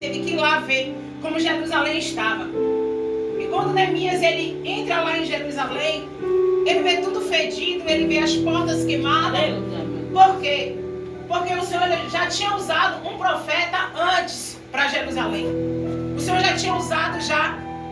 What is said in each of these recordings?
teve que ir lá ver como Jerusalém estava. E quando Neemias ele entra lá em Jerusalém, ele vê tudo fedido, ele vê as portas queimadas. Por quê? Porque o Senhor já tinha usado um profeta antes para Jerusalém. O Senhor já tinha usado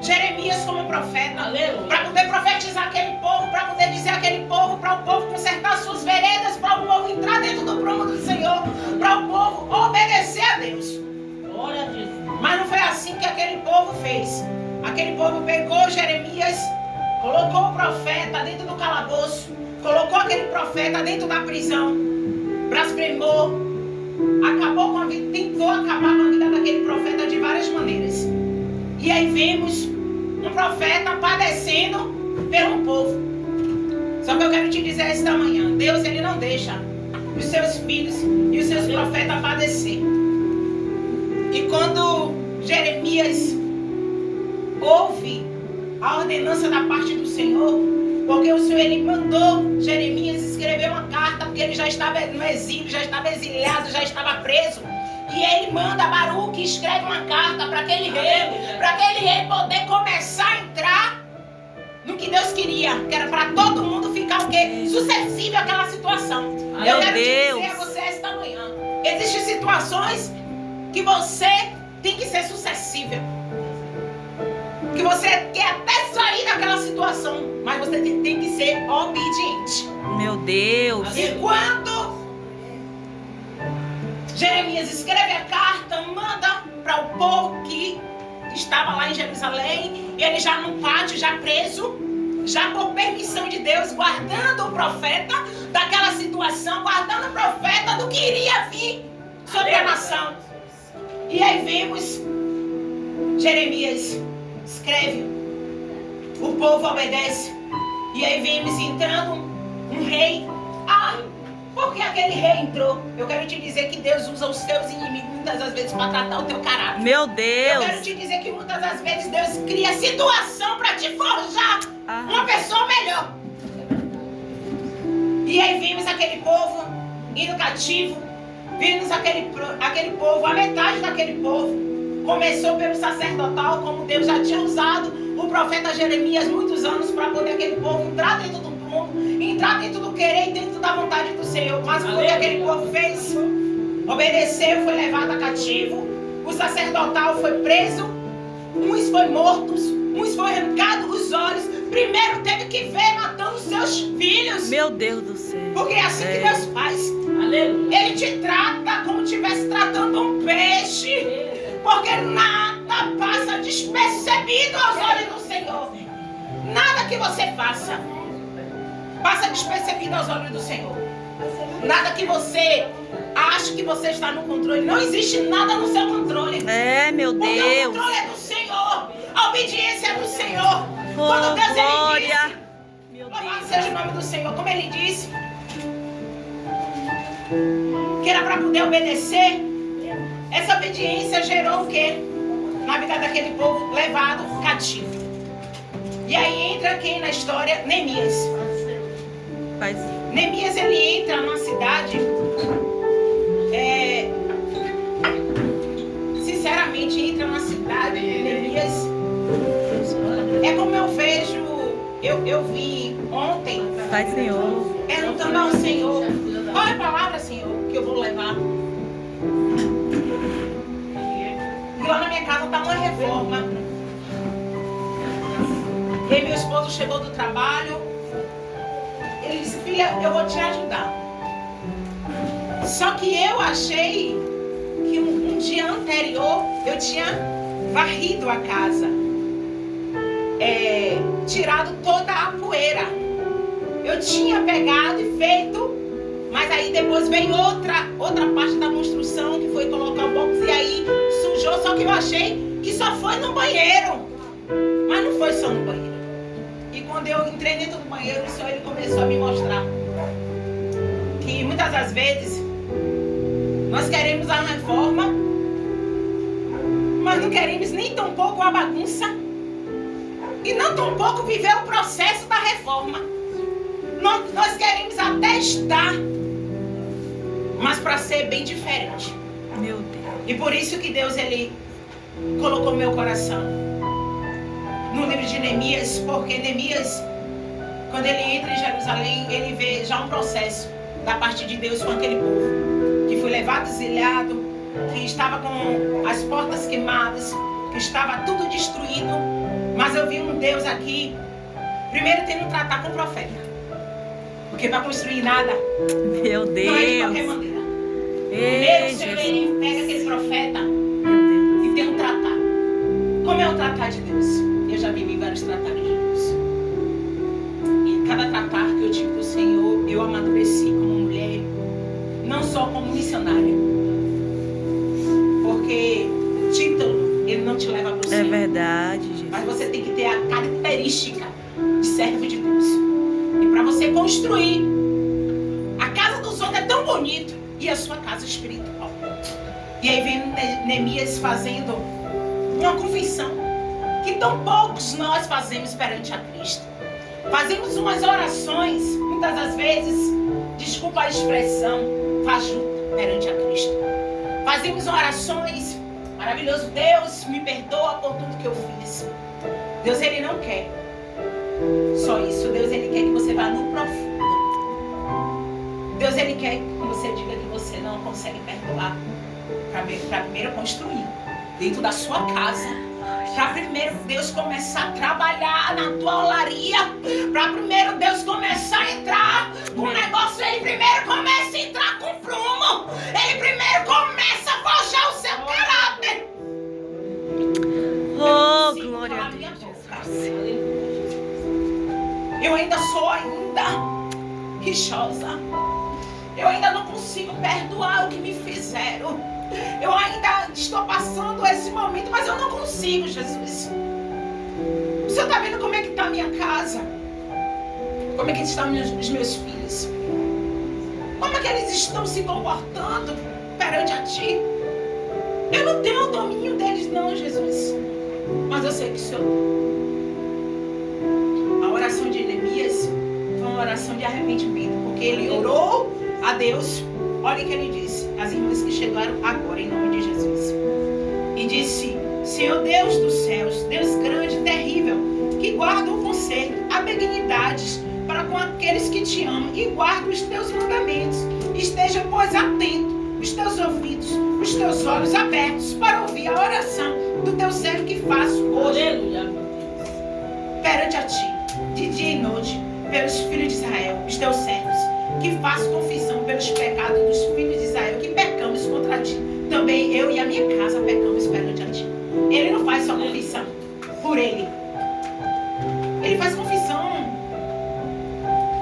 Jeremias como profeta para poder profetizar aquele povo, para poder dizer aquele povo, para o povo consertar suas veredas, para o povo entrar dentro do prumo do Senhor, para o povo obedecer a Deus. Glória a Jesus. Mas não foi assim que aquele povo fez. Aquele povo pegou Jeremias, colocou o profeta dentro do calabouço, colocou aquele profeta dentro da prisão, blasfemou, tentou acabar com a vida daquele profeta de várias maneiras. E aí vemos um profeta padecendo pelo povo. Só que eu quero te dizer esta manhã, Deus ele não deixa os seus filhos e os seus profetas padecer. E quando Jeremias ouve a ordenança da parte do Senhor, porque o Senhor ele mandou Jeremias escrever uma carta, porque ele já estava no exílio, já estava exiliado, já estava preso. E ele manda Baruque escreve uma carta para aquele rei poder começar a entrar no que Deus queria, que era para todo mundo ficar o quê? Sucessível àquela situação. Eu quero te dizer a você esta manhã, existem situações que você tem que ser sucessível, que você quer até sair daquela situação, mas você tem que ser obediente. Meu Deus. E quando Jeremias escreve a carta, manda para o povo que estava lá em Jerusalém, ele já no pátio, já preso, já por permissão de Deus, guardando o profeta daquela situação, guardando o profeta do que iria vir sobre a nação. E aí vemos Jeremias escreve, o povo obedece, e aí vemos entrando um rei. Porque aquele rei entrou. Eu quero te dizer que Deus usa os seus inimigos muitas das vezes para tratar o teu caráter. Meu Deus. Eu quero te dizer que muitas das vezes Deus cria situação para te forjar uma pessoa melhor. E aí vimos aquele povo indo cativo. Vimos aquele povo, a metade daquele povo começou pelo sacerdotal, como Deus já tinha usado o profeta Jeremias muitos anos para poder aquele povo entrar dentro do mundo, entrar dentro do querer e dentro da vontade do Senhor. Mas o que aquele povo fez? Obedeceu, foi levado a cativo. O sacerdotal foi preso. Uns foi mortos, uns foi arrancado os olhos. Primeiro teve que ver matando seus filhos. Meu Deus do céu. Porque é assim que Deus faz. Ele te trata como se estivesse tratando um peixe. Porque nada passa despercebido aos olhos do Senhor. Nada que você faça passa despercebido aos olhos do Senhor. Nada que você acha que você está no controle. Não existe nada no seu controle. Meu Deus. Porque o controle é do Senhor. A obediência é do Senhor. Quando Deus ele disse, louvado seja o nome do Senhor, como ele disse, que era para poder obedecer. Essa obediência gerou o quê? Na vida daquele povo levado cativo. E aí entra quem na história? Neemias. Neemias ele entra numa cidade, sinceramente entra numa cidade, Neemias, é como eu vejo, eu vi ontem, Pai Senhor, perguntando ao Senhor, qual é a palavra, Senhor, que eu vou levar? E lá na minha casa está uma reforma, e aí meu esposo chegou do trabalho. Ele disse, filha, eu vou te ajudar. Só que eu achei que um dia anterior eu tinha varrido a casa. Tirado toda a poeira. Eu tinha pegado e feito, mas aí depois veio outra parte da construção, que foi colocar o box, e aí sujou, só que eu achei que só foi no banheiro. Mas não foi só no banheiro. E quando eu entrei dentro do banheiro, o Senhor ele começou a me mostrar que muitas das vezes nós queremos a reforma, mas não queremos nem tão pouco a bagunça e não tão pouco viver o processo da reforma. Nós queremos até estar, mas para ser bem diferente. Meu Deus. E por isso que Deus ele colocou no meu coração. No livro de Neemias, porque Neemias, quando ele entra em Jerusalém, ele vê já um processo da parte de Deus com aquele povo, que foi levado exilado, que estava com as portas queimadas, que estava tudo destruído. Mas eu vi um Deus aqui, primeiro tendo que tratar com o profeta. Porque para construir nada, Meu Deus. não é de qualquer maneira. Primeiro o Senhor ele pega aquele profeta e tem um tratar. Como é o tratar de Deus? Eu já vivi vários tratares de Deus. E cada tratar que eu tive do Senhor, eu amadureci como mulher, não só como missionária. Porque título, ele não te leva para o céu. É verdade, Jesus. Mas você tem que ter a característica de servo de Deus. E para você construir, a casa dos outros é tão bonito e a sua casa espiritual. E aí vem Neemias fazendo uma confissão que tão poucos nós fazemos perante a Cristo. Fazemos umas orações, muitas das vezes, desculpa a expressão, fajuta perante a Cristo. Fazemos orações, maravilhoso Deus, me perdoa por tudo que eu fiz. Deus, ele não quer só isso. Deus, ele quer que você vá no profundo. Deus, ele quer que você diga que você não consegue perdoar, para primeiro construir dentro da sua casa, para primeiro Deus começar a trabalhar na tua olaria, para primeiro Deus começar a entrar com o negócio. Ele primeiro começa a entrar com prumo, ele primeiro começa a forjar o seu caráter. Oh, glória a Deus. Eu ainda sou rixosa. Eu ainda não consigo perdoar o que me fizeram. Eu ainda estou passando esse momento, mas eu não consigo, Jesus. O Senhor está vendo como é que está a minha casa? Como é que estão os meus filhos? Como é que eles estão se comportando perante a Ti? Eu não tenho o domínio deles não, Jesus. Mas eu sei que o Senhor... A oração de Neemias foi uma oração de arrependimento, porque ele orou a Deus. Olha o que ele disse, as irmãs que chegaram agora, em nome de Jesus. E disse: Senhor Deus dos céus, Deus grande e terrível, que guarda o conserto, a benignidades para com aqueles que te amam e guarda os teus mandamentos. Esteja, pois, atento, os teus ouvidos, os teus olhos abertos para ouvir a oração do teu servo que faço hoje perante a ti, de dia e noite, pelos filhos de Israel, os teus servos, que faço confissão pelos pecados dos filhos de Israel, que pecamos contra ti. Também eu e a minha casa pecamos perante a ti. Ele não faz só confissão por ele. Ele faz confissão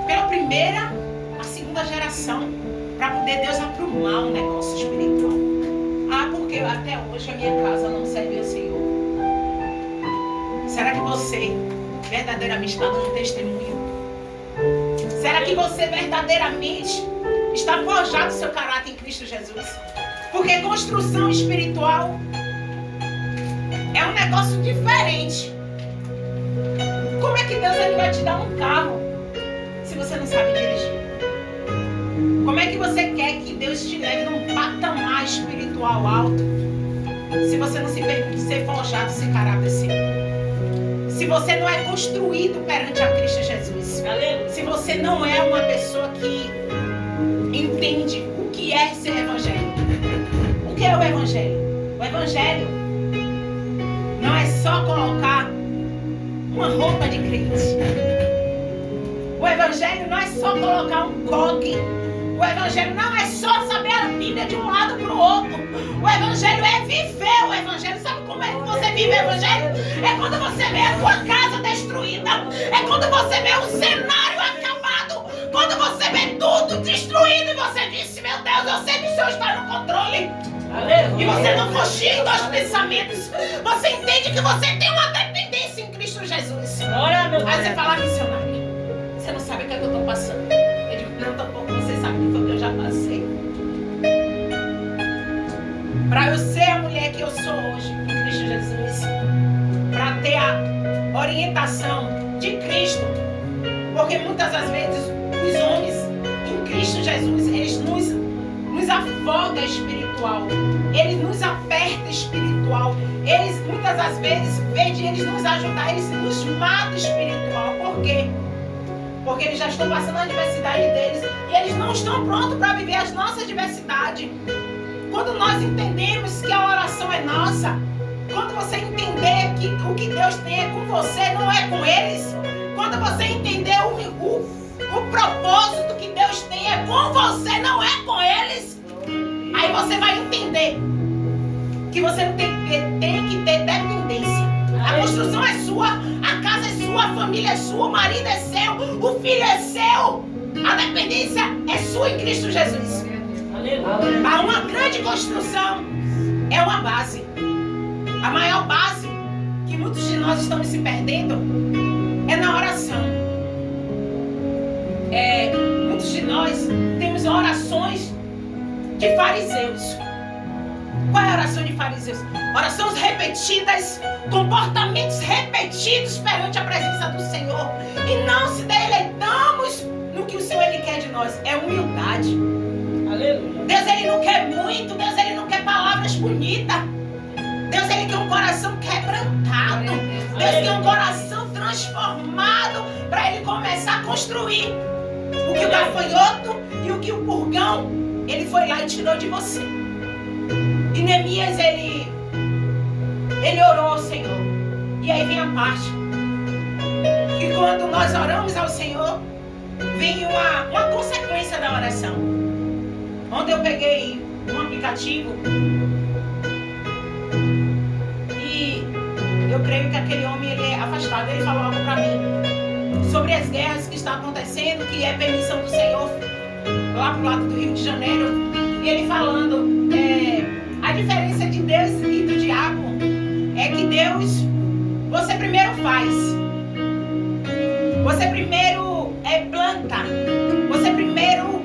pela primeira, a segunda geração, para poder Deus aprumar um negócio espiritual. Ah, porque até hoje a minha casa não serve ao Senhor. Será que você verdadeiramente está dando testemunho? Será que você verdadeiramente está forjado o seu caráter em Cristo Jesus? Porque construção espiritual é um negócio diferente. Como é que Deus ele vai te dar um carro se você não sabe dirigir? Como é que você quer que Deus te leve num patamar espiritual alto se você não se permite ser forjado esse caráter seu? Se você não é construído perante a Cristo Jesus, se você não é uma pessoa que entende o que é ser evangelho. O que é o evangelho? O evangelho não é só colocar uma roupa de crente. O evangelho não é só colocar um coque. O evangelho não é só saber a Bíblia de um lado para o outro. O evangelho é viver o evangelho. Sabe como é que você vive o evangelho? É quando você vê a tua casa destruída. É quando você vê o cenário acabado. Quando você vê tudo destruído e você diz: meu Deus, eu sei que o Senhor está no controle. E você não cochila os pensamentos. Você entende que você tem uma dependência em Cristo Jesus. Aí você fala: missionária, você não sabe o que é que eu estou passando. Eu digo: não, tampouco você sabe o que eu já passei. Para eu ser a mulher que eu sou hoje em Cristo Jesus, para ter a orientação de Cristo, porque muitas das vezes os homens em Cristo Jesus, eles nos afoga espiritual, ele nos aperta espiritual. espiritual. Eles, muitas das vezes, em vez de eles nos ajudar, eles nos matam espiritual. Por quê? Porque eles já estão passando a diversidade deles e eles não estão prontos para viver as nossas diversidades. Quando nós entendemos que a oração é nossa, quando você entender que o que Deus tem é com você, não é com eles, quando você entender o propósito que Deus tem é com você, não é com eles, aí você vai entender que você não tem que ter dependência. A construção é sua, a casa é sua, a família é sua, o marido é seu, o filho é seu. A dependência é sua em Cristo Jesus. Há uma grande construção, é uma base. A maior base que muitos de nós estamos se perdendo é na oração. Muitos de nós temos orações de fariseus. Qual é a oração de fariseus? Orações repetidas, comportamentos repetidos perante a presença do Senhor. E não se deleitamos no que o Senhor Ele quer de nós. É humildade. Aleluia. Deus Ele não quer muito, Deus Ele não quer palavras bonitas. Deus Ele quer um coração quebrantado. Deus quer um coração transformado para Ele começar a construir. O que o gafanhoto e o que o purgão, Ele foi lá e tirou de você. E Neemias, ele orou ao Senhor. E aí vem a parte que quando nós oramos ao Senhor, vem uma consequência da oração. Ontem eu peguei um aplicativo e eu creio que aquele homem ele é afastado. Ele falou algo para mim sobre as guerras que estão acontecendo, que é permissão do Senhor lá pro lado do Rio de Janeiro. E ele falando, a diferença de Deus e do diabo é que Deus, você primeiro faz. Você primeiro planta. Você primeiro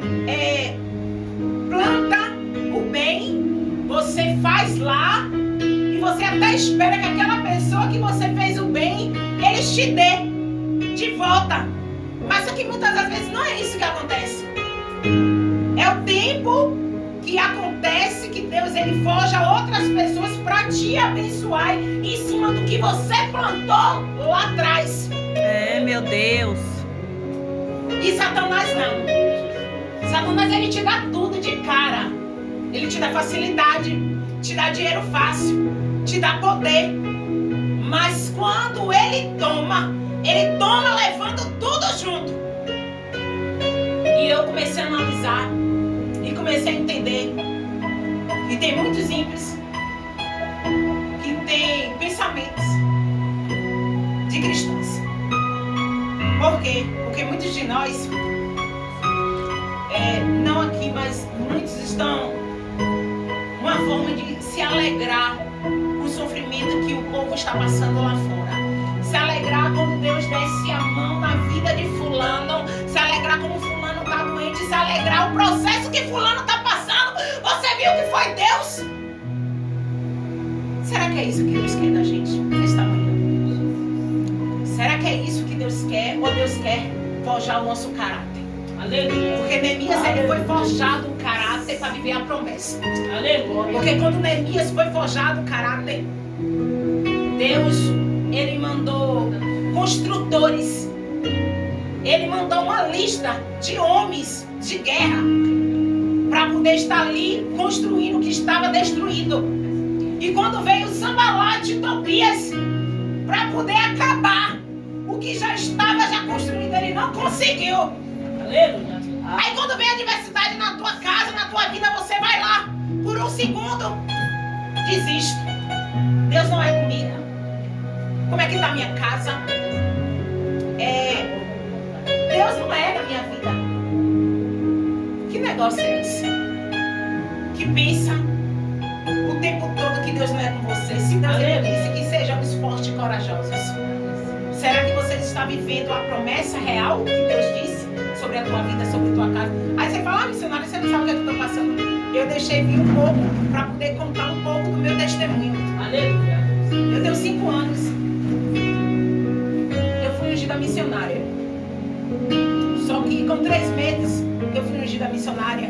planta o bem. Você faz lá. E você até espera que aquela pessoa que você fez o bem, eles te dê de volta. Mas só que muitas das vezes não é isso que acontece. É o tempo que acontece que Deus ele forja outras pessoas para te abençoar em cima do que você plantou lá atrás. Meu Deus. E Satanás não. Satanás ele te dá tudo de cara. Ele te dá facilidade, te dá dinheiro fácil, te dá poder. Mas quando ele toma levando tudo junto. E eu comecei a analisar e comecei a entender que tem muitos ímpios que têm pensamentos de cristãos. Por quê? Porque muitos de nós, não aqui, mas muitos estão uma forma de se alegrar com o sofrimento que o povo está passando lá fora. Se alegrar quando Deus desce a mão na vida de fulano, se alegrar como fulano está doente, se alegrar o processo que fulano está passando. Você viu que foi Deus? Será que é isso que Deus quer da gente nesta manhã? Será que é isso que Deus quer? Ou Deus quer forjar o nosso caráter? Aleluia. Porque Neemias ele foi forjado o caráter para viver a promessa. Aleluia. Porque quando Neemias foi forjado o caráter, Deus ele mandou construtores. Ele mandou uma lista de homens de guerra para poder estar ali construindo o que estava destruído. E quando veio Sambalate e Tobias para poder acabar o que já estava construído, ele não conseguiu. Aleluia. Aí quando vem a adversidade na tua casa, na tua vida, você vai lá, por um segundo, desiste. Deus não é comigo. Como é que está a minha casa? Deus não é na minha vida. Que negócio é esse? Que pensa o tempo todo que Deus não é com você. Se Deus disse que sejamos fortes e corajosos, será que você está vivendo a promessa real que Deus disse sobre a tua vida, sobre a tua casa? Aí você fala, missionário, você não sabe o que eu estou passando. Eu deixei vir um pouco para poder contar um pouco do meu testemunho. Aleluia. Eu tenho 5 anos. Eu fui ungida missionária. Só que com 3 meses que eu fui ungida missionária,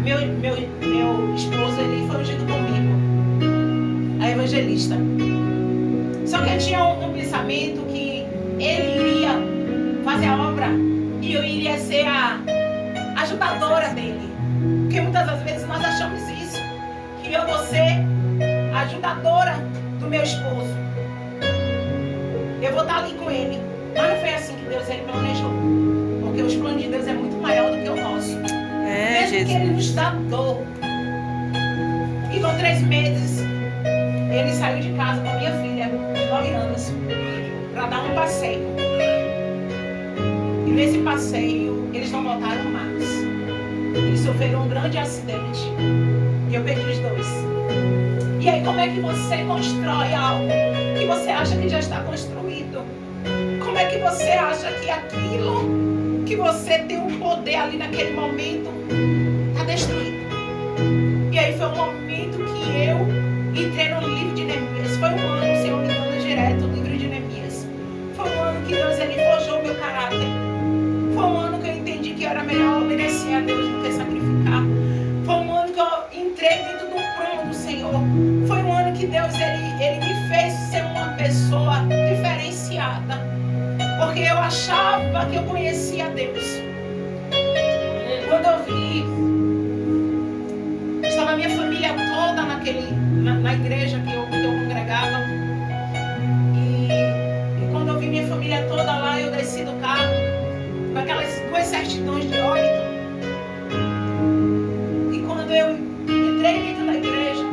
meu esposo ele foi ungido comigo. evangelista. Só que eu tinha um pensamento que ele iria fazer a obra e eu iria ser a ajudadora dele. Porque muitas das vezes nós achamos isso, que eu vou ser a ajudadora do meu esposo. Eu vou estar ali com ele. Mas não foi assim que Deus ele planejou. Porque os planos de Deus é muito maior do que o nosso. Mesmo Jesus. que ele nos dá dor. E com 3 meses, ele saiu de casa com a minha filha, de 9 anos, para dar um passeio. E nesse passeio, eles não voltaram mais. Eles sofreram um grande acidente. E eu perdi os 2. E aí, como é que você constrói algo que você acha que já está construído? Como é que você acha que aquilo que você tem um poder ali naquele momento está destruído? E aí foi um momento que eu entrei no livro de Neemias. Foi um ano, o Senhor me dando direto o livro de Neemias. Foi um ano que Deus ele forjou o meu caráter. Foi um ano que eu entendi que era melhor obedecer a Deus do que sacrificar. Foi um ano que eu entrei dentro do plano do Senhor. Foi um ano que Deus ele me fez ser uma pessoa diferenciada. Porque eu achava que eu conhecia Deus. Quando eu vi, estava a minha família toda na igreja que eu congregava. E quando eu vi minha família toda lá, eu desci do carro com aquelas 2 certidões de óbito. E quando eu entrei dentro da igreja,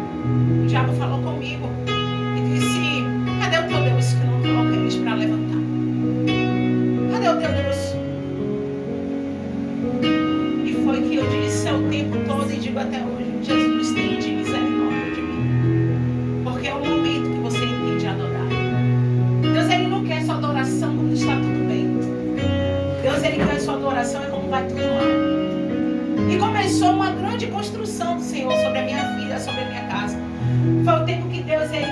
o diabo falou comigo e disse: cadê o teu Deus que não coloca eles para levantar? Cadê o teu Deus? E foi que eu disse ao tempo todo e digo até hoje: Jesus, tem de misericórdia de mim. Porque é o momento que você entende adorar. Deus ele não quer sua adoração quando está tudo bem. Deus ele quer sua adoração é como vai tudo mal. E começou uma grande construção do Senhor sobre a minha vida, sobre a minha casa. Foi o tempo que Deus ele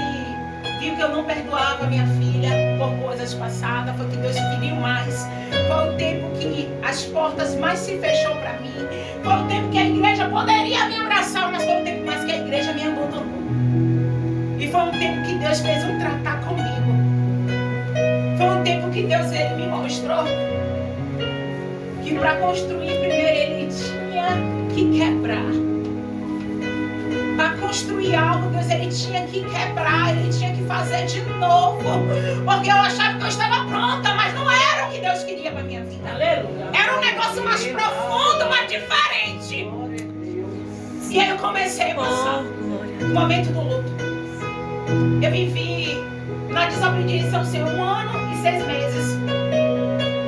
viu que eu não perdoava minha filha por coisas passadas. Foi que Deus feriu mais. Foi o tempo que as portas mais se fechou para mim. Foi o tempo que a igreja poderia me abraçar, mas foi o tempo mais que a igreja me abandonou. E foi um tempo que Deus fez um tratar comigo. Foi um tempo que Deus ele me mostrou que para construir primeiro ele tinha que quebrar. Para construir algo, Deus ele tinha que quebrar, ele tinha que fazer de novo. Porque eu achava que eu estava pronta, mas não era o que Deus queria para minha vida. Era um negócio mais profundo, mais diferente. E aí eu comecei a passar o momento do luto. Eu vivi na desobediência ao Senhor 1 ano e 6 meses.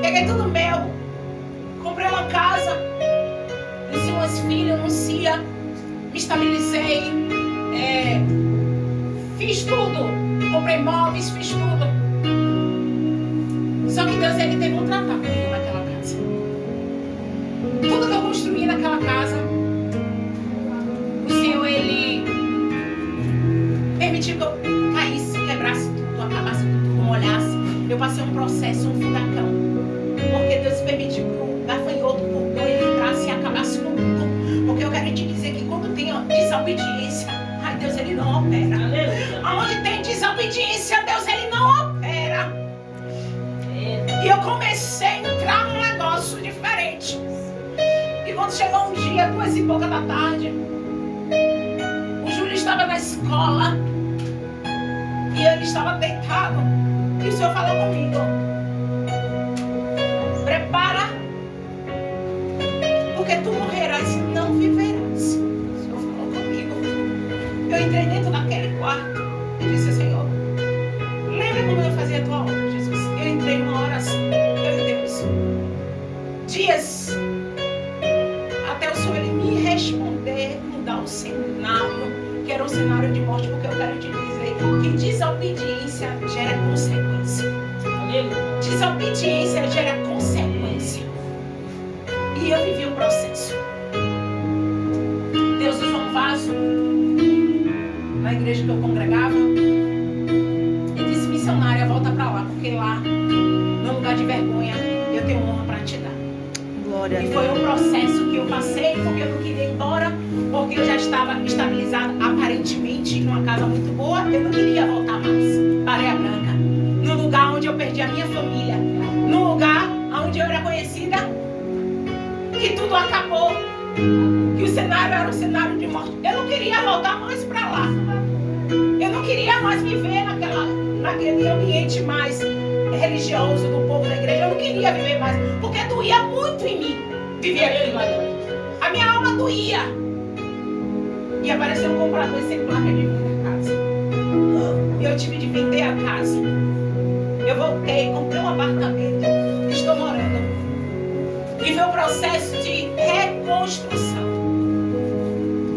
Peguei tudo meu. Comprei uma casa. Nasci umas filhas, anuncia. Me estabilizei. Fiz tudo. Comprei móveis, fiz tudo. Só que Deus ele teve um tratar comigo naquela casa. Tudo que eu construí naquela casa, o Senhor ele permitiu que eu caísse, quebrasse tudo, acabasse com tudo, molhasse. Eu passei um processo, um furacão. Porque Deus permitiu que o gafanhoto por ele entrasse e acabasse com tudo. Porque eu quero te dizer que quando tem desobediência, ai, Deus ele não opera. Aonde tem desobediência, Deus ele não opera. E eu comecei a entrar num negócio diferente. E quando chegou um dia, 2 e pouca da tarde, o Júlio estava na escola e ele estava deitado. E o Senhor falou comigo: prepara, porque tu morrerás e não viverás. O Senhor falou comigo. Eu entrei dentro daquele quarto e disse: Senhor, lembra como eu fazia a tua obra, Jesus? Eu entrei numa oração, eu e Deus. Dias até o Senhor ele me responder, mudar o cenário, que era um cenário de morte, porque eu quero te dizer que desobediência gera consequência. Desobediência gera consequência. E eu vivi o processo. Deus usou um vaso na igreja que eu congregava e disse: missionária, volta pra lá, porque lá, no lugar de vergonha, eu tenho honra pra te dar. Glória a E Deus. foi um processo que eu passei, porque eu não queria ir embora, porque eu já estava estabilizada aparentemente numa casa muito boa. Eu não queria voltar mais para Areia Branca, no lugar onde eu perdi a minha família, no lugar onde eu era conhecida, que tudo acabou, que o cenário era um cenário de morte. Eu não queria voltar mais para lá. Eu não queria mais viver naquele ambiente mais religioso do povo da igreja. Eu não queria viver mais, porque doía muito em mim viver aquilo ali. A minha alma doía. E apareceu um comprador sem placa de vida na casa. E eu tive de vender a casa. Eu voltei, comprei um apartamento, estou morando. E foi um processo de reconstrução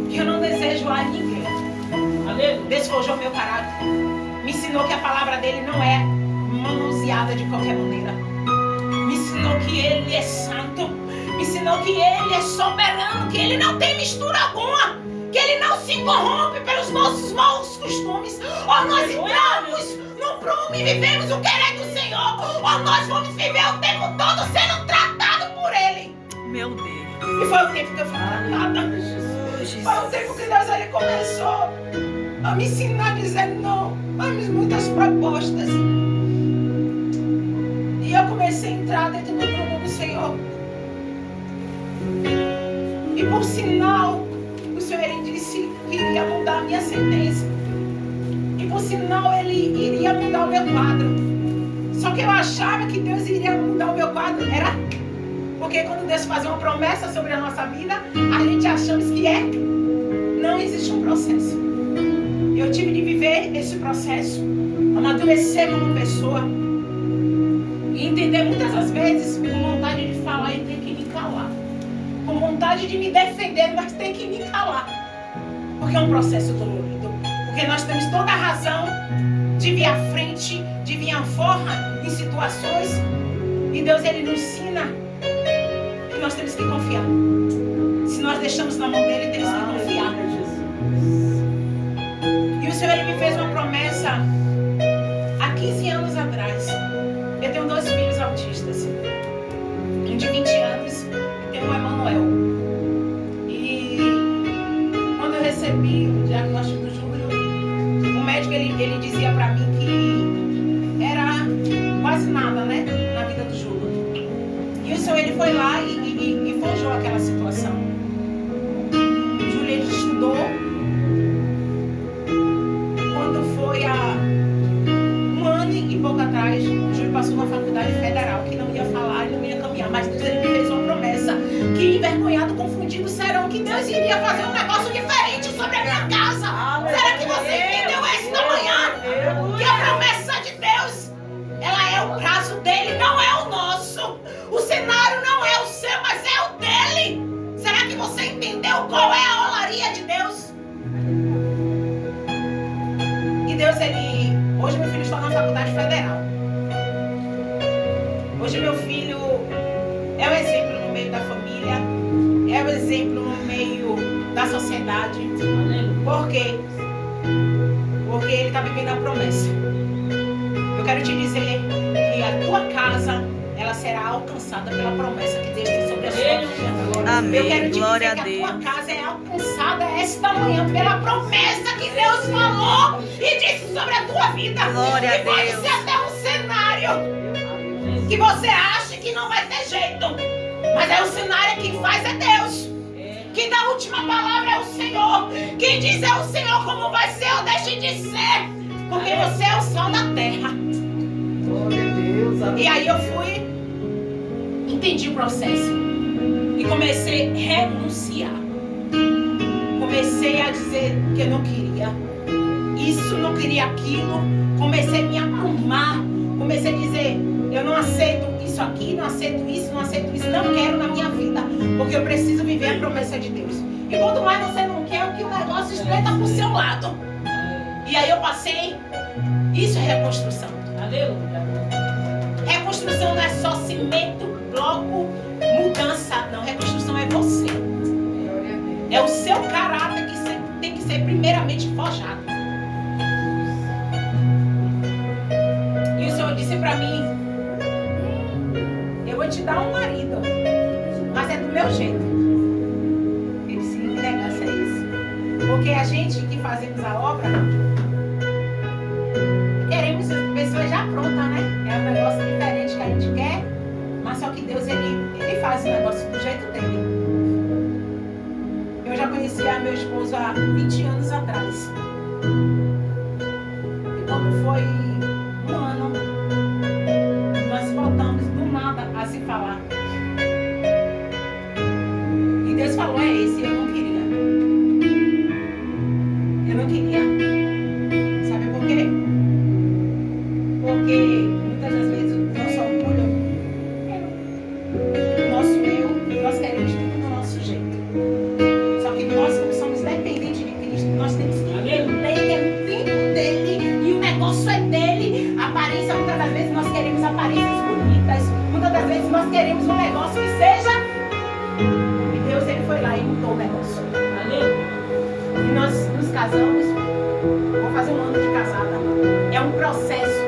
que eu não desejo a ninguém. Desforjou meu caráter. Me ensinou que a palavra dele não é manuseada de qualquer maneira. Me ensinou que ele é santo. Me ensinou que ele é soberano, que ele não tem mistura alguma, que ele não se corrompe pelos nossos maus costumes. Ou nós entramos no prumo e vivemos o querer do Senhor, ou nós vamos viver o tempo todo sendo tratados por ele. Meu Deus. E foi o tempo que eu fui tratada. Foi o tempo que Deus ele começou a me ensinar, dizendo não, vamos muitas propostas. E eu comecei a entrar dentro do prumo do Senhor. E por sinal, o Senhor ele disse que iria mudar a minha sentença. E por sinal, ele iria mudar o meu quadro. Só que eu achava que Deus iria mudar o meu quadro. Era porque quando Deus faz uma promessa sobre a nossa vida, a gente achamos que é. Não existe um processo. Eu tive de viver esse processo, amadurecer como pessoa e entender muitas das vezes com vontade de falar e ter que me calar, com vontade de me defender, mas ter que me calar, porque é um processo dolorido, porque nós temos toda a razão de vir à frente, de vir à forra em situações, e Deus ele nos ensina que nós temos que confiar. Se nós deixamos na mão dele, temos que confiar. E o Senhor ele me fez uma promessa há 15 anos atrás. Eu tenho 2 filhos autistas, um de 20 anos e tem o Emanuel. E quando eu recebi o diagnóstico do Júlio, o médico ele dizia pra mim que era quase nada, né, na vida do Júlio. E o Senhor ele foi lá e forjou aquela situação. O Júlio ele estudou. Há um ano e pouco atrás, o Júlio passou na faculdade federal, que não ia falar e não ia caminhar, mas Deus ele me fez uma promessa que envergonhado, confundido serão, que Deus iria fazer um negócio diferente sobre a minha casa. Será que você entendeu isso da manhã? Que a promessa de Deus, ela é o prazo dele, não é o nosso. O cenário não é o seu, mas é o dele. Será que você entendeu qual é a olaria de Deus? Deus, ele... Hoje meu filho está na faculdade federal. Hoje meu filho é um exemplo no meio da família, é um exemplo no meio da sociedade. Por quê? Porque ele está vivendo a promessa. Eu quero te dizer que a tua casa, ela será alcançada pela promessa que Deus tem sobre a sua vida. Amém. Eu quero te Glória dizer que a a Deus. tua casa é alcançada esta manhã pela promessa que Deus falou e disse sobre a tua vida. Glória a e pode Deus. ser até um cenário que você acha que não vai ter jeito, mas é o cenário que faz é Deus. Quem dá a última palavra é o Senhor. Quem diz é o Senhor como vai ser ou deixe de ser, porque você é o sol da terra. E aí eu fui, entendi o processo e comecei a renunciar. Comecei a dizer que eu não queria isso, não queria aquilo. Comecei a me acalmar. Comecei a dizer, eu não aceito isso aqui, não aceito isso, não aceito isso. Não quero na minha vida, porque eu preciso viver a promessa de Deus. E quanto mais você não quer, o que o negócio estreita pro seu lado. E aí eu passei. Isso é reconstrução. Reconstrução não é só cimento, bloco, mudança. Não, reconstrução é você. É o seu caráter que tem que ser primeiramente forjado. E o Senhor disse pra mim, eu vou te dar um marido, mas é do meu jeito. Ele disse, que negócio é esse? fazemos a obra, queremos as pessoas já prontas, né? É um negócio diferente que a gente quer, mas só que Deus, ele faz o negócio do jeito dele. Eu já conhecia meu esposo há 20 anos atrás. E quando foi um ano, nós voltamos do nada a se falar. E Deus falou, é esse, eu não queria. Eu não queria. Sabe por quê? Porque muitas das vezes o nosso orgulho, o nosso eu, nós queremos tudo do nosso jeito. Só que nós, como somos dependentes de Cristo, nós temos que entender que é o tempo dele e o negócio é dele. A aparência, muitas das vezes nós queremos aparências bonitas, muitas das vezes nós queremos um negócio que seja. E Deus, ele foi lá e mudou o negócio. E nós nos casamos, vou fazer um ano de casada. É um processo.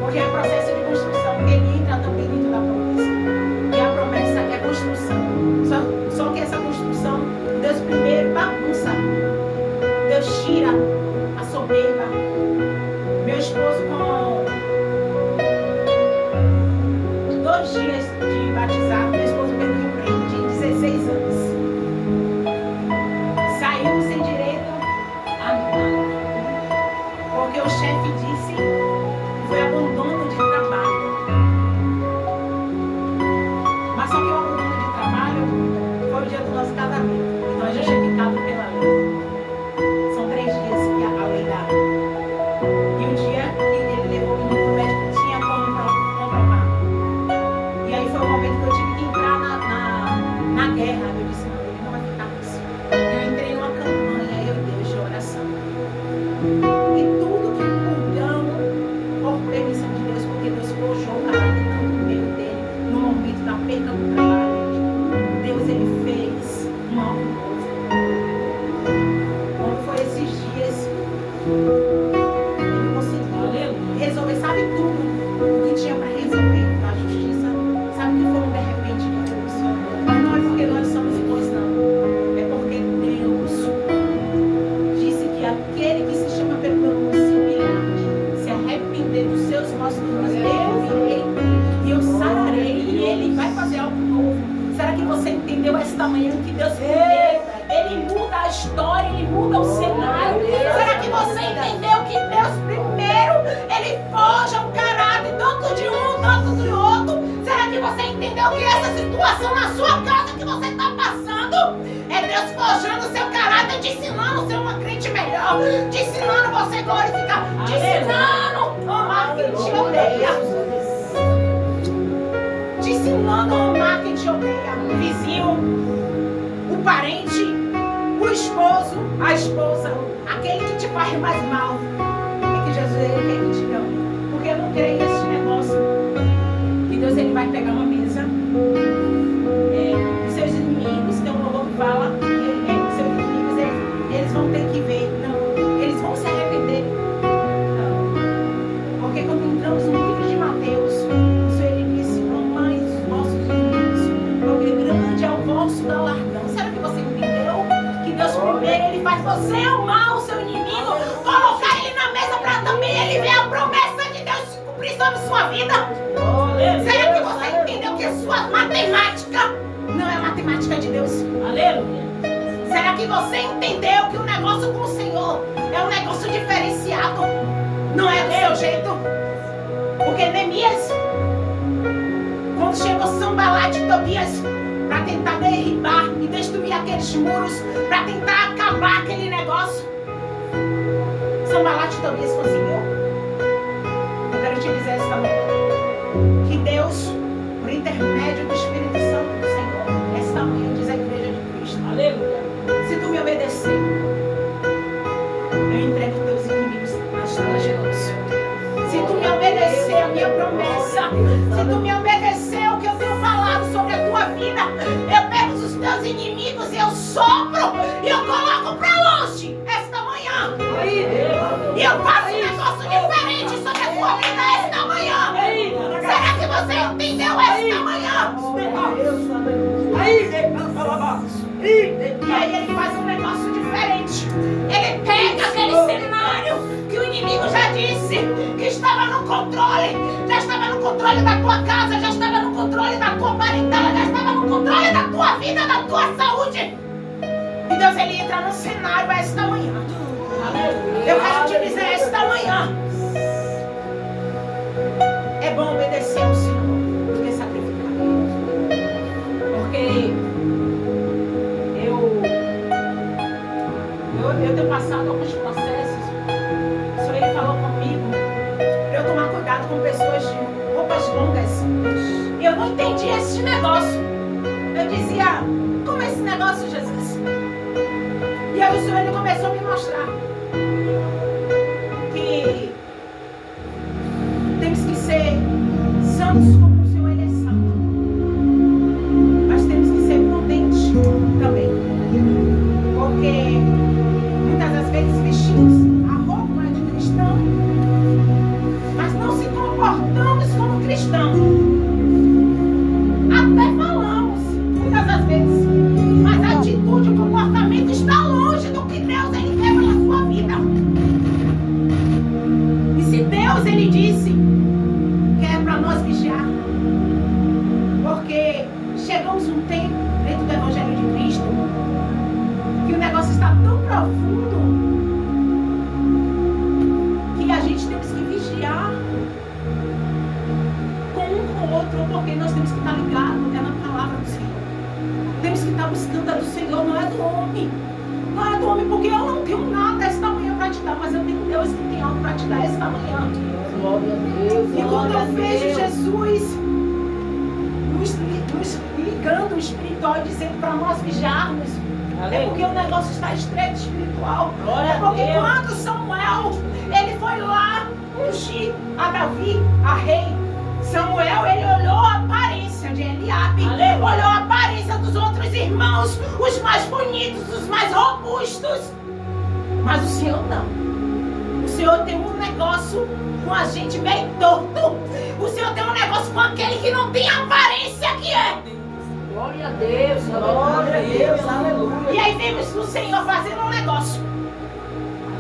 Porque é um processo de construção. Ele entra também dentro da promessa. E a promessa é construção. Só que essa construção, Deus primeiro bagunça. Deus tira a soberba. Meu esposo, com 2 dias de batizado, meu esposo perdeu o emprego de 16 anos. Saiu sem direito a nada. Porque o chefe disse que foi abandono de trabalho. Mas só que o abandono de trabalho foi o dia do nosso casamento. Então a gente é ficado pela lei. São 3 dias que a lei dá. E o dia que ele levou o menino no médico tinha como comprovar. E aí foi o momento que eu tive que entrar na guerra. Eu disse, não, ele não vai ficar com isso. Eu entrei numa campanha, eu e Deus, de oração. E tudo que mudamos por permissão de Deus, porque Deus forjou o caráter tanto no meio dele, no momento da perda do trabalho. Deus, ele fez um algo novo. Quando foi esses dias, ele conseguiu resolver, sabe tudo que tinha para resolver na justiça. Sabe que foi um de repente de Deus. Mas não é porque nós somos bons, não. É porque Deus disse que aquele que se chama pelo meu nome se humilhar, se arrepender dos seus maus caminhos, eu virei e eu sararei e ele vai fazer algo novo. Será que você entendeu esta manhã que Deus primeiro, ele muda a história, ele muda o cenário? Será que você entendeu que Deus primeiro, ele forja o caráter tanto de um, tanto do outro? Será que você entendeu que essa situação na sua casa que você está passando é Deus forjando o seu caráter, te ensinando a ser uma crente melhor, te ensinando você a glorificar, te ensinando a amar quem te odeia, te ensinando a amar quem te odeia, o vizinho, o parente, o esposo, a esposa, aquele que te faz mais mal. É que Jesus, ele quer que te ame. Porque eu não creio nesse negócio que Deus, ele vai pegar uma mesa, os seus inimigos, tem um louvor que fala, os seus inimigos, eles vão ter que ver, não, eles vão se arrepender, não, porque quando entramos no livro de Mateus, o Senhor, ele disse, amai os vossos inimigos, porque grande é o vosso galardão. Será que você entendeu que Deus primeiro, ele faz você amar o seu inimigo, colocar ele na mesa para também ele ver a promessa de Deus se cumprir sobre sua vida? Será que você entendeu que a sua matemática não é a matemática de Deus? Aleluia. Será que você entendeu que o negócio com o Senhor é um negócio diferenciado? Não é do seu jeito? Porque Neemias, quando chegou Sanbalate e Tobias para tentar derribar e destruir aqueles muros, para tentar acabar aquele negócio, Sanbalate e Tobias conseguiu. Eu quero te dizer esta manhã que Deus, por intermédio do Espírito Santo do Senhor, esta manhã diz a igreja de Cristo, aleluia, se tu me obedecer, eu entrego teus inimigos nas tuas mãos. Se tu me obedecer a minha promessa, se tu me obedecer o que eu tenho falado sobre a tua vida, eu pego os teus inimigos e eu sopro e eu coloco para longe esta manhã. E eu faço um negócio diferente sobre a tua vida esta manhã. Será que você entendeu esta manhã? E aí ele faz um negócio diferente frente. Ele pega aquele cenário que o inimigo já disse que estava no controle. Já estava no controle da tua casa, já estava no controle da tua parentela, já estava no controle da tua vida, da tua saúde. E Deus, ele entra no cenário esta manhã. Eu quero te dizer esta manhã: é bom obedecer ao Senhor do que sacrificar. Porque eu tenho passado alguns processos. O Senhor, ele falou comigo para eu tomar cuidado com pessoas de roupas longas. Eu não entendi esse negócio. Eu dizia: como é esse negócio, Jesus? E aí o Senhor, ele começou a me mostrar que temos que ser santos como o Senhor, ele é santo. Mas temos que ser prudentes também. Porque muitas das vezes vestimos a roupa de cristão, mas não se comportamos como cristão. Até falamos, muitas das vezes, mas a atitude, o comportamento está longe do que Deus, ele quer pela sua vida. E se Deus, ele disse que é para nós vigiar, porque chegamos um tempo dentro do Evangelho de Cristo que o negócio está tão profundo que a gente temos que vigiar com um com o outro, porque nós temos que estar ligados na palavra do Senhor. Temos que estar buscando a do Senhor, não é do homem. Não é do homem, porque eu não tenho nada esta manhã para te dar, mas eu tenho Deus que tem algo para te dar esta manhã. Glória a Deus. E quando eu vejo Jesus nos ligando o espiritual e dizendo para nós vigiarmos, é porque o negócio está estreito espiritual. É porque quando Samuel, ele foi lá ungir a Davi, a rei, Samuel, ele olhou a aparência de Eliabe, olhou a aparência dos outros irmãos, os mais bonitos, os mais robustos. Mas o Senhor não. O Senhor tem um negócio com a gente meio torto. O Senhor tem um negócio com aquele que não tem a aparência que é. Glória a Deus, glória a Deus, aleluia. E aí vemos o Senhor fazendo um negócio,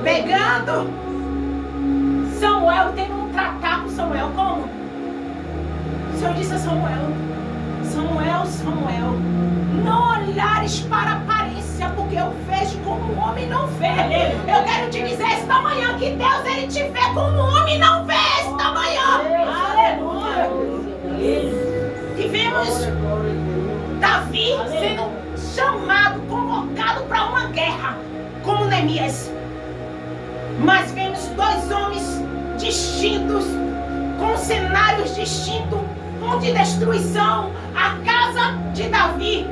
pegando Samuel, tendo um tratar com Samuel. Como? O Senhor disse a Samuel: Samuel, Samuel, não olhares para a aparência, porque eu vejo como o homem não vê. Eu quero te dizer esta manhã que Deus, ele te vê como o homem não vê esta manhã. Aleluia. E vemos Davi sendo chamado, convocado para uma guerra, como Neemias. Mas vemos dois homens distintos, com cenários distintos, um de destruição, a casa de Davi.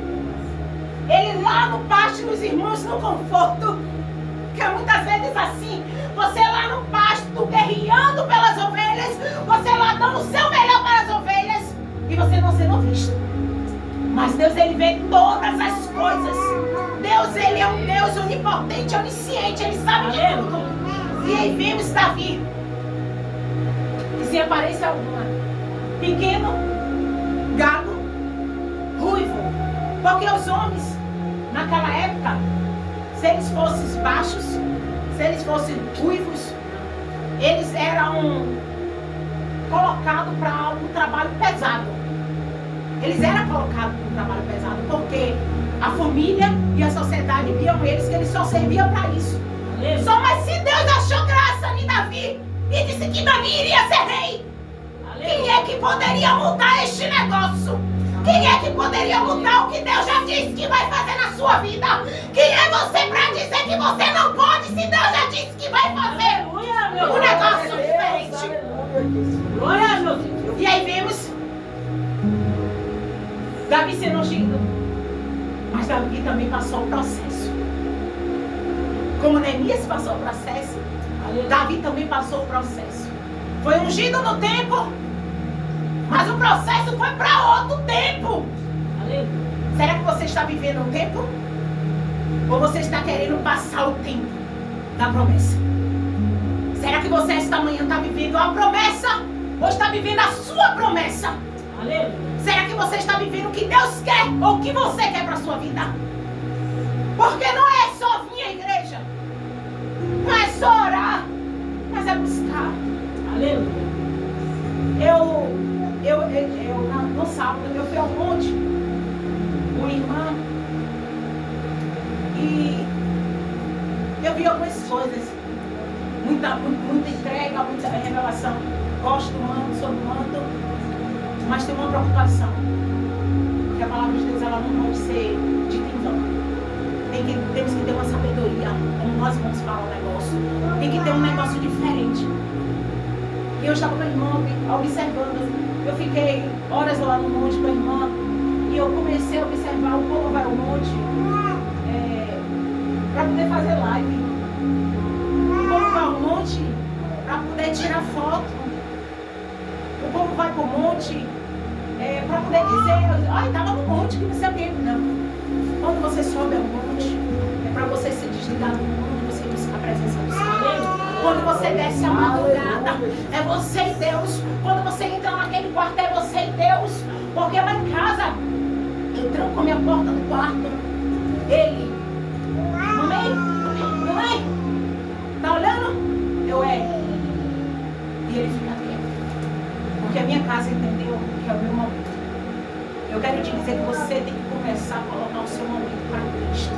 Ele lá no pasto dos irmãos, no conforto. Que é muitas vezes assim, você lá no pasto, guerreando pelas ovelhas, você lá dando o seu melhor para as ovelhas, e você não sendo visto. Mas Deus, ele vê todas as coisas. Deus, ele é um Deus onipotente, onisciente, ele sabe de tudo. E aí vemos Davi, e sem aparência alguma, pequeno, gago, ruivo. Porque os homens, naquela época, se eles fossem baixos, se eles fossem ruivos, eles eram colocados para um trabalho pesado. Eles eram colocados para um trabalho pesado, porque a família e a sociedade viam eles que eles só serviam para isso. Só, mas se Deus achou graça em Davi e disse que Davi iria ser rei, quem é que poderia mudar este negócio? Quem é que poderia mudar o que Deus já disse que vai fazer na sua vida? Quem é você para dizer que você não pode, se Deus já disse que vai fazer um negócio diferente? E aí vemos Davi sendo ungido, mas Davi também passou o processo. Como Neemias passou o processo, Davi também passou o processo. Foi ungido no tempo, mas o processo foi para outro tempo. Será que você está vivendo um tempo? Ou você está querendo passar o tempo da promessa? Será que você esta manhã está vivendo a promessa? Ou está vivendo a sua promessa? Será que você está vivendo o que Deus quer ou o que você quer para a sua vida? Porque não é só vir à igreja. Não é só orar, mas é buscar. Aleluia. No sábado, eu fui ao monte com a irmã e eu vi algumas coisas. Muita entrega, muita revelação. Gosto do manto, sou do manto, mas tem uma preocupação. Que a palavra de Deus ela não pode ser dita em vão. Temos que ter uma sabedoria, como nós vamos falar o negócio. Tem que ter um negócio diferente. E eu estava com a irmã observando. Eu fiquei horas lá no monte com a irmã e eu comecei a observar o povo vai ao monte para poder fazer live. O povo vai ao monte para poder tirar foto. O povo vai para o monte para poder dizer, ai, estava no monte, que não sei o que. Não. Quando você sobe ao monte, é para você se desligar do mundo, você buscar a presença do Senhor. Quando você desce a madrugada, é você e Deus. Quando você entra naquele quarto, é você e Deus. Porque lá em casa, eu tranco a minha porta do quarto. Ele, mamãe, tá olhando? Eu E ele fica quieto. Porque a minha casa entendeu que é o meu momento. Eu quero te dizer que você tem que começar a colocar o seu momento para Cristo.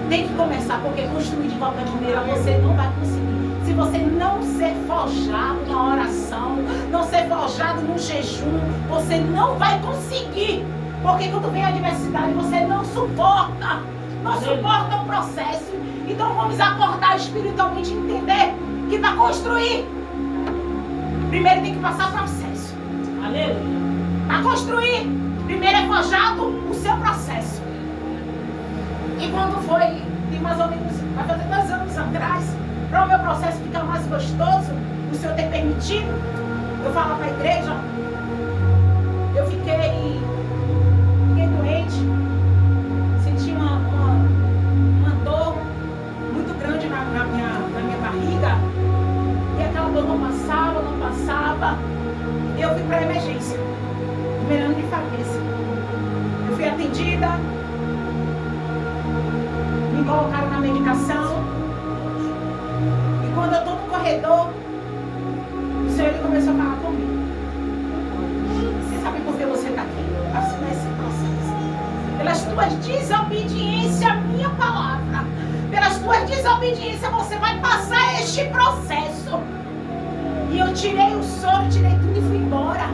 Tem que começar, porque construir de qualquer maneira você não vai conseguir. Se você não ser forjado na oração, não ser forjado no jejum, você não vai conseguir. Porque quando vem a adversidade, você não suporta. Não suporta o processo. Então vamos acordar espiritualmente e entender que para construir, primeiro tem que passar processo. Aleluia. Para construir, primeiro é forjado o seu processo. E quando foi, tem mais ou menos, vai fazer 2 anos atrás, para o meu processo ficar mais gostoso, o Senhor ter permitido, eu falo para a igreja, eu fiquei doente, senti uma dor muito grande na minha barriga, e aquela dor não passava, e eu fui para a emergência, primeiro de fraqueza. Eu fui atendida, me colocaram na medicação. Quando eu estou no corredor, o Senhor ele começou a falar comigo. Você sabe por que você está aqui? Assim esse processo. Pelas tuas desobediências à minha palavra. Pelas tuas desobediências você vai passar este processo. E eu tirei o soro, tirei tudo e fui embora.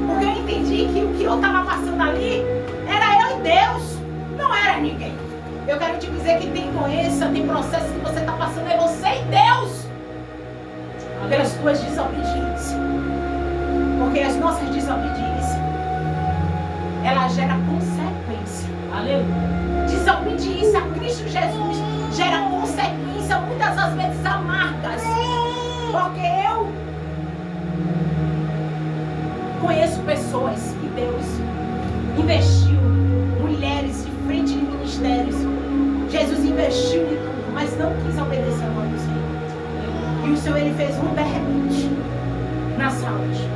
Porque eu entendi que o que eu estava passando ali era eu e Deus. Não era ninguém. Eu quero te dizer que tem doença, tem processo que você está passando, é você e Deus. Pelas tuas desobediências. Porque as nossas desobediências, ela gera consequência. Aleluia. Desobediência a Cristo Jesus gera consequência, muitas das vezes amargas. Porque eu conheço pessoas que Deus investiu, mulheres de frente de ministérios. Jesus investiu em tudo, mas não quis obedecer a voz do Senhor. E o Senhor ele fez de repente na saúde.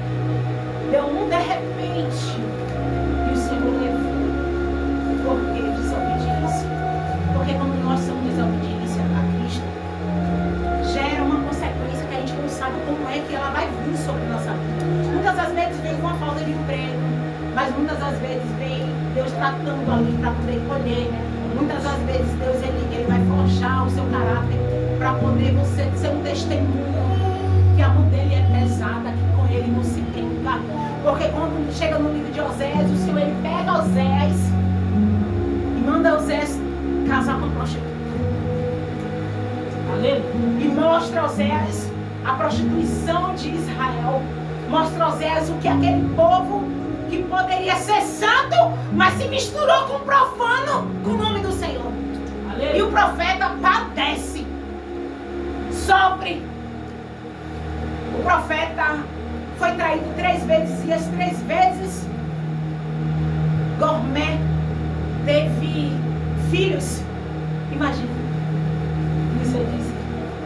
Deu de repente. E o Senhor levou. Por que desobediência? Porque quando nós somos desobediência a Cristo, gera uma consequência que a gente não sabe como é que ela vai vir sobre a nossa vida. Muitas das vezes vem uma falta de emprego, mas muitas das vezes vem Deus tratando ali para poder colher. Muitas das vezes Deus ele vai forjar o seu caráter para poder você ser um testemunho que a mão dele é pesada, que com ele não se brinca. Porque quando chega no livro de Oséias, o Senhor ele pega Oséias e manda Oséias casar com a prostituta. E mostra Oséias a prostituição de Israel. Mostra Oséias o que aquele povo que poderia ser santo, mas se misturou com profano com o nome do Senhor. E o profeta padece, sofre. O profeta foi traído 3 vezes e as 3 vezes Gomer teve filhos. Imagina. Isso eu disse.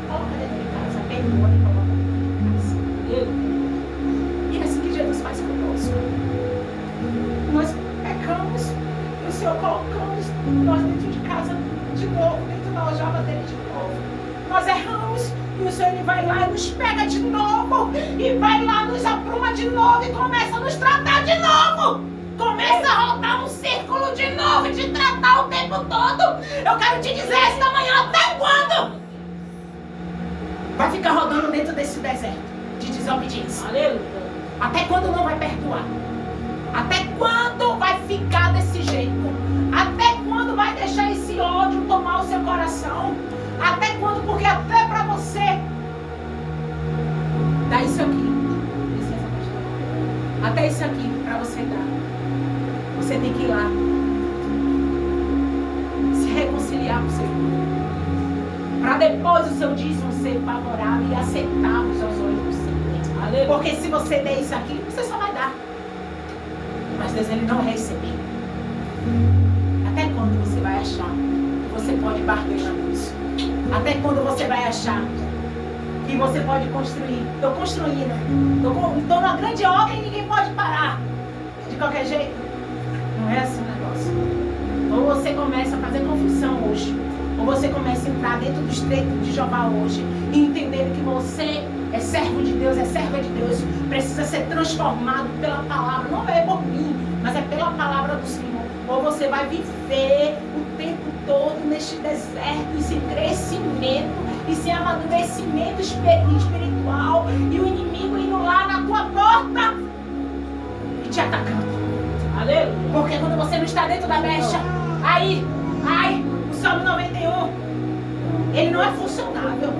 Coloca dentro de casa, perdoa e coloca dentro de casa. E é assim que Jesus faz conosco. Nós pecamos e o Senhor colocamos nós dentro de casa de novo, dentro da aljava dele de novo. Nós erramos. vai lá e nos pega de novo. E vai lá, nos apruma de novo e começa a nos tratar de novo. Começa a rodar um círculo de novo e te tratar o tempo todo. Eu quero te dizer esta manhã, até quando? Vai ficar rodando dentro desse deserto de desobediência. Aleluia. Até quando não vai perdoar? Até quando vai ficar desse jeito? Até quando vai deixar esse ódio tomar o seu coração? Até quando? Porque até pra você dá isso aqui. Licença, pastor. Até isso aqui pra você dar. Você tem que ir lá se reconciliar com o Senhor, para depois o seu dízimo ser favorável e aceitável aos olhos do Senhor. Aleluia. Porque se você der isso aqui, você só vai dar, mas Deus ele não vai receber. Até quando você vai achar que você pode barganhar isso? Até quando você vai achar que você pode construir? Estou construindo, estou numa grande obra e ninguém pode parar de qualquer jeito. Não é assim o negócio. Ou você começa a fazer confusão hoje, ou você começa a entrar dentro do estreito de Jeová hoje e entender que você é servo de Deus, é serva de Deus, precisa ser transformado pela palavra. Não é por mim, mas é pela palavra do Senhor. Ou você vai viver o tempo todo neste deserto, esse crescimento, esse amadurecimento espiritual, e o inimigo indo lá na tua porta e te atacando. Aleluia. Porque quando você não está dentro da brecha, aí, o Salmo 91, ele não é funcionável.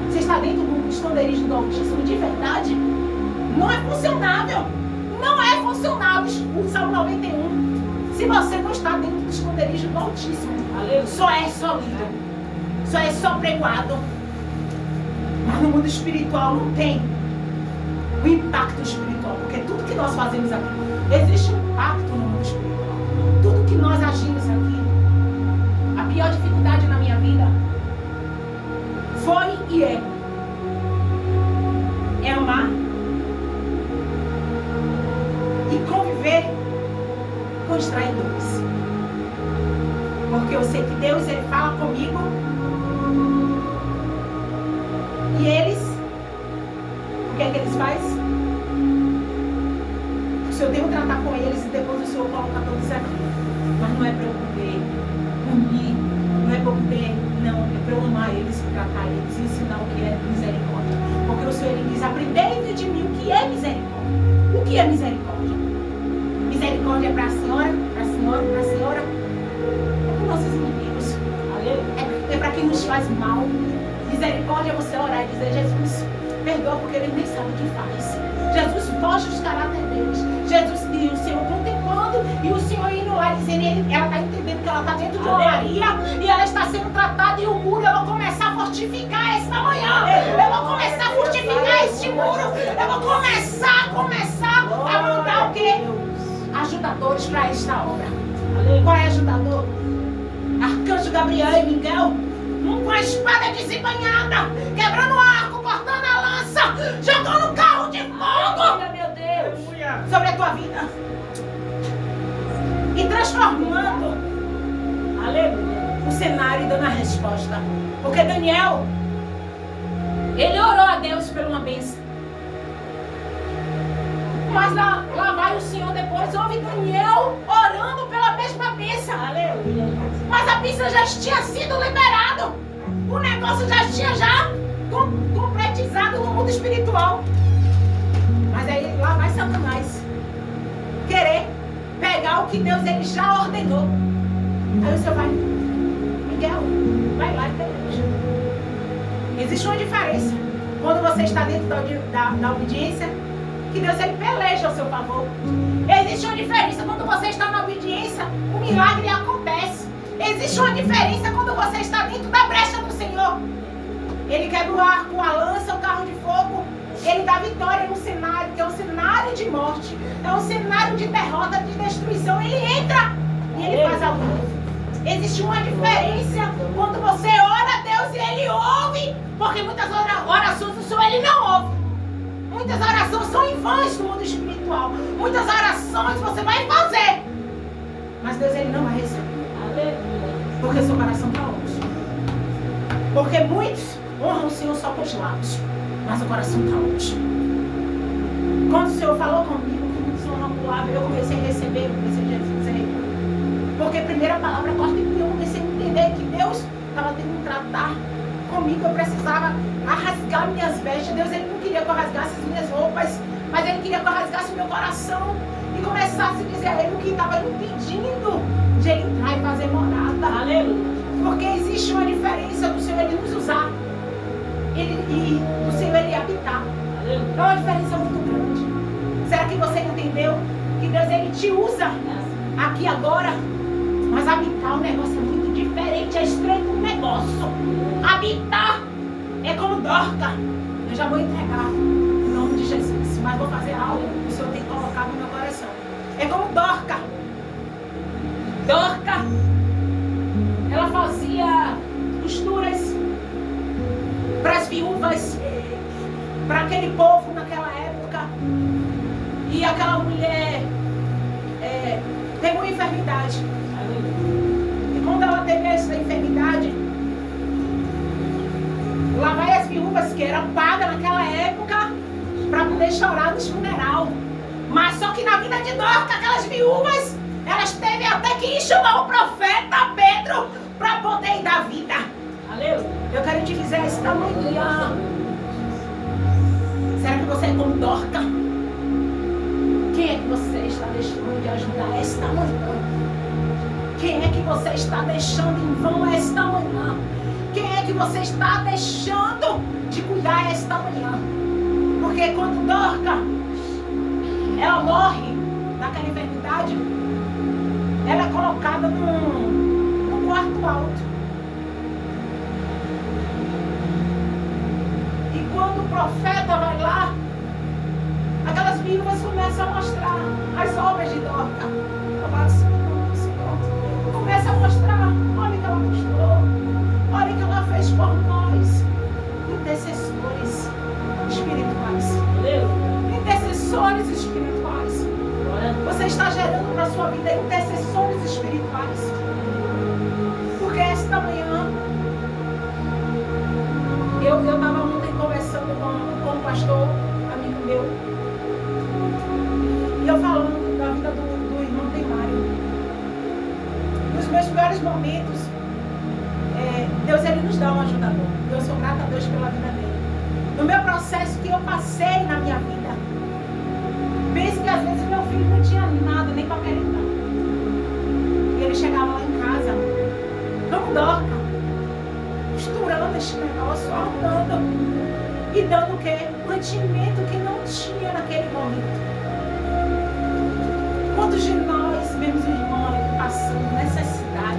Você está dentro do esconderijo do Altíssimo de verdade? Não é funcionável. Não é funcionável o Salmo 91. Se você não está dentro do esconderijo do Altíssimo, aleluia, só lido, só é só pregoado. Mas no mundo espiritual não tem o impacto espiritual, porque tudo que nós fazemos aqui, existe um impacto no mundo espiritual. Tudo que nós agimos aqui, a pior dificuldade na minha vida foi e é amar e conviver com os traidores. Porque eu sei que Deus, ele fala comigo, e eles, o que é que eles fazem? O Senhor tem que tratar com eles e depois o Senhor coloca todos aqui. Mas não é para eu poder unir, não é para eu poder, não, é para eu amar eles, tratar eles e ensinar o que é misericórdia. Porque o Senhor, ele diz: aprendei de mim o que é misericórdia. O que é misericórdia? Misericórdia é para a senhora, para a senhora, para a senhora. É para os nossos inimigos. É para quem nos faz mal. Misericórdia é você orar e dizer: Jesus, perdoa porque ele nem sabe o que faz. Jesus, foge os caráter deles. Jesus, e o Senhor contemplando, e o Senhor indo lá dizendo, ela está entendendo que ela está dentro de uma Maria, e ela está sendo tratada, e o muro, eu vou começar a fortificar esta manhã. Eu vou começar a fortificar este muro. Eu vou começar a mandar o quê? Ajudadores para esta obra. Qual é ajudador? Arcanjo Gabriel e Miguel, com a espada desembanhada, quebrando o arco, cortando a lança, jogando o carro de fogo, meu Deus, sobre a tua vida e transformando, aleluia, o cenário e dando a resposta. Porque Daniel, ele orou a Deus por uma bênção, mas lá vai o Senhor depois, ouve Daniel orando pela mesma bênção, aleluia, mas a bênção já tinha sido liberada, o negócio já tinha concretizado no mundo espiritual. Mas aí lá vai Satanás querer pegar o que Deus ele já ordenou. Aí o Senhor vai: Miguel, vai lá e peleja. Existe uma diferença quando você está dentro da obediência, que Deus ele peleja ao seu favor. Existe uma diferença quando você está na obediência, o milagre acontece. Existe uma diferença quando você está dentro da brecha do Senhor. Ele quebra o arco, a lança, o carro de fogo. Ele dá vitória no cenário, que é um cenário de morte, é um cenário de derrota, de destruição. Ele entra e ele faz algo novo. Existe uma diferença quando você ora a Deus e ele ouve, porque muitas orações do Senhor ele não ouve. Muitas orações são em vãs no mundo espiritual. Muitas orações você vai fazer, mas Deus ele não vai receber. Porque seu coração está longe. Porque muitos honram o Senhor só com os lábios, mas o coração está longe. Quando o Senhor falou comigo que muitos honram com o lábio, eu comecei a receber, eu comecei a dizer, porque a primeira palavra corta em mim, eu comecei a entender que Deus estava tentando tratar comigo. Eu precisava rasgar minhas vestes. Deus, Ele não queria que eu rasgasse as minhas roupas, mas Ele queria que eu rasgasse o meu coração e começasse a dizer a Ele o que estava impedindo de Ele entrar e fazer morada. Aleluia. Porque existe uma diferença do Senhor Ele nos usar e do Senhor Ele habitar. Aleluia. É uma diferença muito grande. Será que você entendeu que Deus Ele te usa aqui agora? Mas habitar é um negócio muito diferente, é estreito um negócio. Habitar é como Dorca. Eu já vou entregar em nome de Jesus, mas vou fazer algo que o Senhor tem colocado no meu coração. É como Dorca. Dorca, ela fazia costuras para as viúvas, para aquele povo naquela época. E aquela mulher teve uma enfermidade. E quando ela teve essa enfermidade, lá vai as viúvas que eram pagas naquela época para poder chorar nos funeral. Mas só que na vida de Dorca, aquelas viúvas, elas teve até que ir chamar o profeta Pedro para poder dar vida. Aleluia. Eu quero te dizer esta manhã, será que você é como Dorca? Quem é que você está deixando de ajudar esta manhã? Quem é que você está deixando em vão esta manhã? Quem é que você está deixando de cuidar esta manhã? Porque quando Dorca, ela morre naquela enfermidade, ela é colocada num quarto alto. E quando o profeta vai lá, aquelas viúvas começam a mostrar as obras de Dorca. Começa a mostrar, olha o que ela mostrou, olha o que ela fez por nós. Intercessores espirituais. Intercessores espirituais. Você está gerando para a sua vida intercessores espirituais. Porque esta manhã eu estava ontem conversando com um pastor, amigo meu, e eu falando da vida do irmão Demário. Nos meus piores momentos, Deus Ele nos dá um ajudador. Eu sou grata a Deus pela vida dele. No meu processo que eu passei na minha vida, pense que às vezes meu filho não tinha nada, nem para merendar. E ele chegava lá em casa, como Dorca, costurando este negócio, andando e dando o quê? Mantimento que não tinha naquele momento. Quantos de nós, meus irmãos, passando necessidade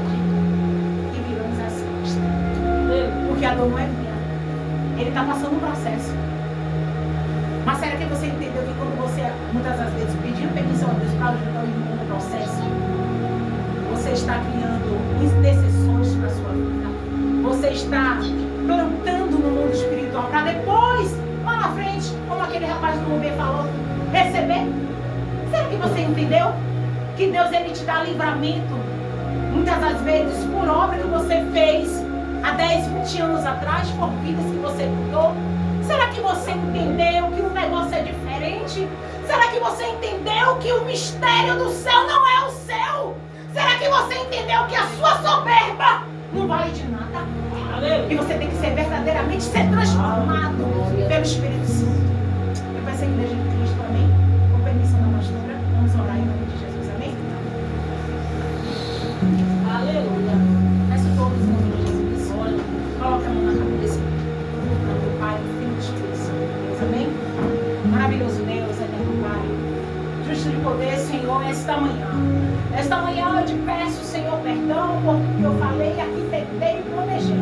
e viramos as costas? Porque a dor não é minha. Ele está passando um processo. Mas será que você entendeu que quando você, muitas das vezes, pedindo permissão a Deus para ajudar o irmão no processo, você está criando intercessões para a sua vida? Você está plantando no mundo espiritual para depois, lá na frente, como aquele rapaz do Uber falou, receber? Será que você entendeu? Que Deus Ele te dá livramento, muitas das vezes, por obra que você fez há 10, 20 anos atrás, por vidas que você mudou. Será que você entendeu que o negócio é diferente? Será que você entendeu que o mistério do céu não é o céu? Será que você entendeu que a sua soberba não vale de nada? E você tem que ser verdadeiramente transformado pelo Espírito Santo. Eu peço a igreja de Cristo, amém? Com permissão da pastora, vamos orar em nome de Jesus, amém? Aleluia. Peço todos em nome de Jesus. Olha, coloca a mão na cabeça. Do Pai, do Filho e do Espírito Santo. Deus, amém? Maravilhoso Deus, eterno Pai. Justo de poder, Senhor, esta manhã. Esta manhã eu te peço, Senhor, perdão por tudo que eu falei, arquitetei e planejei.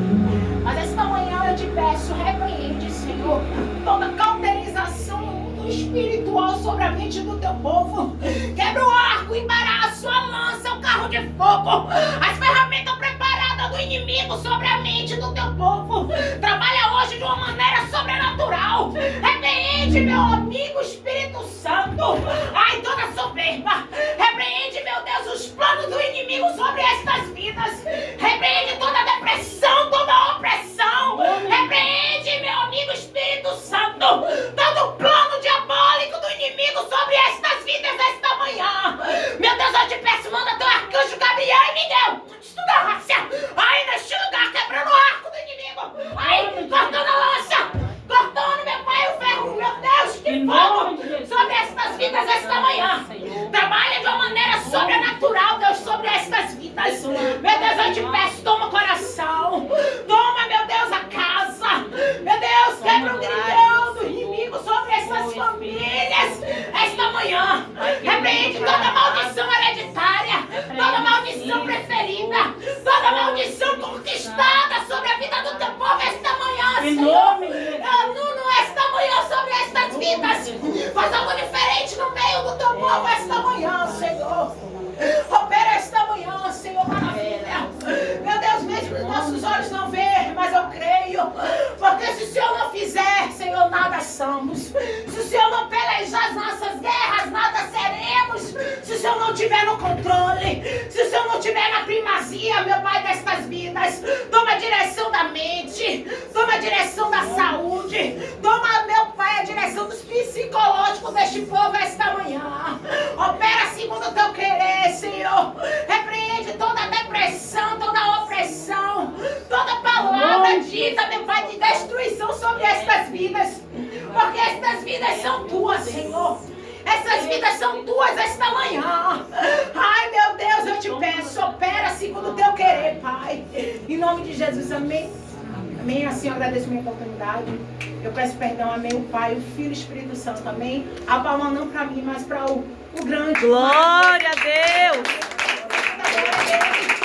Mas esta manhã eu te peço, repreende, Senhor, toda cauterização no mundo espiritual sobre a mente do teu povo. Quebra o arco, o embaraço, a lança, o carro de fogo, as ferramentas preparadas do inimigo sobre a mente do teu povo. Trabalha hoje de uma maneira sobrenatural. Repreende, meu amigo Espírito Santo. Ai, toda soberba. Repreende, meu Deus, os planos do inimigo sobre estas vidas. Repreende toda depressão, toda opressão. Repreende quebra o grilhão do inimigo sobre essas famílias esta manhã. Repreende toda maldição hereditária, toda maldição preferida, toda maldição conquistada sobre a vida do teu povo esta manhã, Senhor. Nuno, esta manhã sobre estas vidas. Faz algo diferente no meio do teu povo esta manhã, Senhor. Opera esta manhã, Senhor, maravilha. Meu Deus, mesmo os nossos olhos não veem, mas eu creio. Porque se o Senhor não fizer, Senhor, nada somos. Se o Senhor não pelejar as nossas guerras, nada seremos. Se o Senhor não estiver no controle, se o Senhor não estiver na primazia, meu Pai, destas vidas, toma a direção da mente, toma a direção da saúde, toma, meu Pai, a direção dos psicológicos deste povo esta manhã. Opera segundo o teu querer, Senhor. Repreende toda a depressão, toda a opressão, toda palavra dita, meu Pai, de destruição sobre estas vidas. Porque estas vidas são tuas, Senhor. Essas vidas são tuas esta manhã. Ai, meu Deus, eu te peço, opera segundo o teu querer, Pai. Em nome de Jesus, amém. Amém. Assim eu agradeço a minha oportunidade. Eu peço perdão, amém, o Pai, o Filho e o Espírito Santo, amém. A palma não para mim, mas para o grande. Glória a Deus. Glória a Deus.